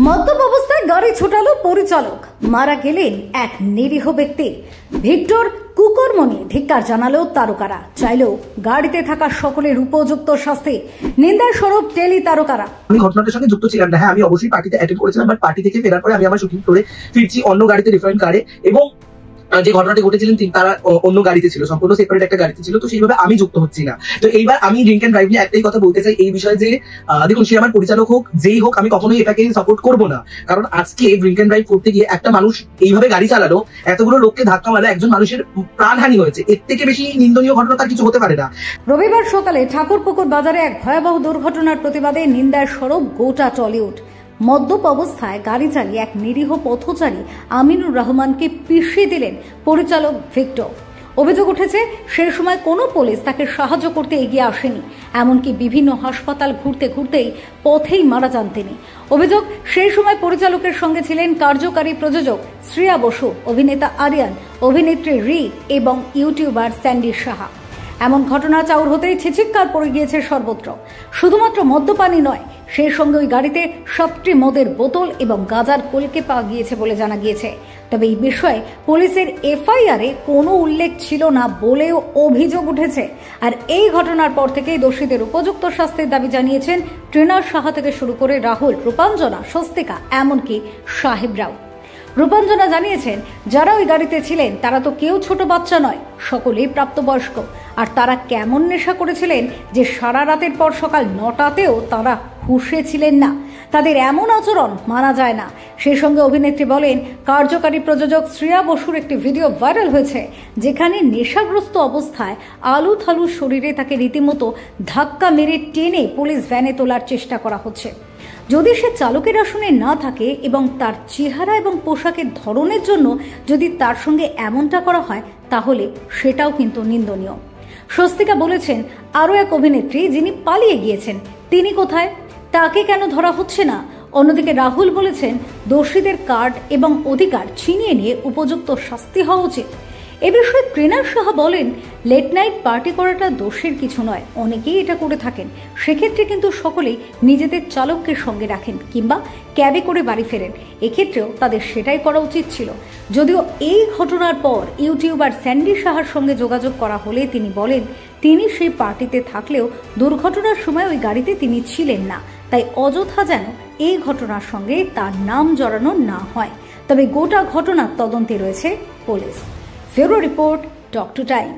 মদ্যপ অবস্থায় গাড়ি ছোটালো পরিচালক, মারা গেলেন এক নিরীহ ব্যক্তি। ভিক্টর কুকর্ম নিয়ে ধিক্কার জানালো তারকারা, চাইলেও গাড়িতে থাকা সকলের উপযুক্ত শাস্তি। নিন্দার স্বরূপ টেলি তারকারা। আমি ঘটনাটার সঙ্গে যুক্ত ছিলাম না। হ্যাঁ, আমি অবশ্যই পার্টিতে অ্যাটেন্ড করেছিলাম, বাট পার্টি থেকে ফেরার পরে আমি আমার শুটিং করে ফিরছি অন্য গাড়িতে, ডিফারেন্ট কারে, এবং যে ঘটনাটি ঘটেছিলেন তারা অন্য গাড়িতে ছিল, সম্পূর্ণ সেপারেট একটা গাড়িতে ছিল। তো সেইভাবে আমি যুক্ত হচ্ছি না। তো এইবার আমি ড্রিঙ্ক অ্যান্ড ড্রাইভ নিয়ে একটাই কথা বলতে চাই এই বিষয়ে যে দেখুন, সে আমার পরিচালক হোক, যেই হোক, আমি কখনোই এটাকে সাপোর্ট করবো না। কারণ আজকে ড্রিঙ্ক অ্যান্ড ড্রাইভ করতে গিয়ে একটা মানুষ এইভাবে গাড়ি চালালো, এতগুলো লোককে ধাক্কা মারলো, একজন মানুষের প্রাণহানি হয়েছে। এর থেকে বেশি নিন্দনীয় ঘটনা তার কিছু হতে পারে না। রবিবার সকালে ঠাকুরপুকুর বাজারে এক ভয়াবহ দুর্ঘটনার প্রতিবাদে নিন্দার স্বরূপ গোটা টলিউড। মদ্যপ অবস্থায় গাড়ি চালিয়ে এক নিরীহ পথচারী আমিনুর রহমানকে পিষিয়ে দিলেন পরিচালক ভিক্টর। অভিযোগ উঠেছে, সেই সময় কোনো পুলিশ তাকে সাহায্য করতে এগিয়ে আসেনি, এমনকি বিভিন্ন হাসপাতাল ঘুরতে ঘুরতেই পথেই মারা যান তিনি। অভিযোগ, সেই সময় পরিচালকের সঙ্গে ছিলেন কার্যকারী প্রযোজক শ্রেয়া বসু, অভিনেতা আরিয়ান, অভিনেত্রী রি এবং ইউটিউবার স্যান্ডি সাহা। এমন ঘটনা চাউর হতেই ছিচিৎকার পড়ে গিয়েছে সর্বত্র। শুধুমাত্র মদ্যপানই নয়, সেই সঙ্গে ওই গাড়িতে 7টি মদের বোতল এবং গাঁজার কলকে পাওয়া গিয়েছে বলে জানা গিয়েছে। তবে এই বিষয়ে পুলিশের এফআইআরে কোনো উল্লেখ ছিল না বলেও অভিযোগ উঠেছে। আর এই ঘটনার পর থেকেই দোষীদের উপযুক্ত শাস্তির দাবি জানিয়েছেন ট্রেনার সাহা থেকে শুরু করে রাহুল, রূপাঞ্জনা, স্বস্তিকা, এমনকি সাহেবরাও। রূপাঞ্জনা জানিয়েছেন, যারা ওই গাড়িতে ছিলেন তারা তো কেউ ছোট বাচ্চা নয়, সকলেই প্রাপ্তবয়স্ক। আর তারা কেমন নেশা করেছিলেন যে সারা রাতের পর সকাল 9টাতেও তারা হুঁশে ছিলেন না। তাদের এমন আচরণ মানা যায় না। সেই সঙ্গে অভিনেত্রী বলেন, কার্যকারী প্রযোজক শ্রেয়া বসুর একটি ভিডিও ভাইরাল হয়েছে, যেখানে নেশাগ্রস্ত অবস্থায় আলু থালু শরীরে তাকে রীতিমতো ধাক্কা মেরে টেনে পুলিশ ভ্যানে তোলার চেষ্টা করা হচ্ছে। যদি সে চালকের আসনে না থাকে এবং তার চেহারা এবং পোশাকের ধরনের জন্য যদি তার সঙ্গে এমনটা করা হয়, তাহলে সেটাও কিন্তু নিন্দনীয়। স্বস্তিকা বলেছেন, আরও এক অভিনেত্রী যিনি পালিয়ে গিয়েছেন, তিনি কোথায়, তাকে কেন ধরা হচ্ছে না? অন্যদিকে রাহুল বলেছেন, দোষীদের কার্ড এবং অধিকার ছিনিয়ে নিয়ে উপযুক্ত শাস্তি হওয়া উচিত। এ বিষয়ে ট্রেনার সাহা বলেন, লেট নাইট পার্টি করাটা দোষের কিছু নয়, অনেকেই এটা করে থাকেন। সেক্ষেত্রে কিন্তু সকলেই নিজেদের চালককে সঙ্গে রাখেন কিংবা ক্যাবে করে বাড়ি ফেরেন। এক্ষেত্রেও তাদের সেটাই করা উচিত ছিল। যদিও এই ঘটনার পর ইউটিউবার স্যান্ডি সাহার সঙ্গে যোগাযোগ করা হলে তিনি বলেন, তিনি সেই পার্টিতে থাকলেও দুর্ঘটনার সময় ওই গাড়িতে তিনি ছিলেন না, তাই অযথা যেন এই ঘটনার সঙ্গে তার নাম জড়ানো না হয়। তবে গোটা ঘটনার তদন্তে রয়েছে police. Bureau report, talk to time.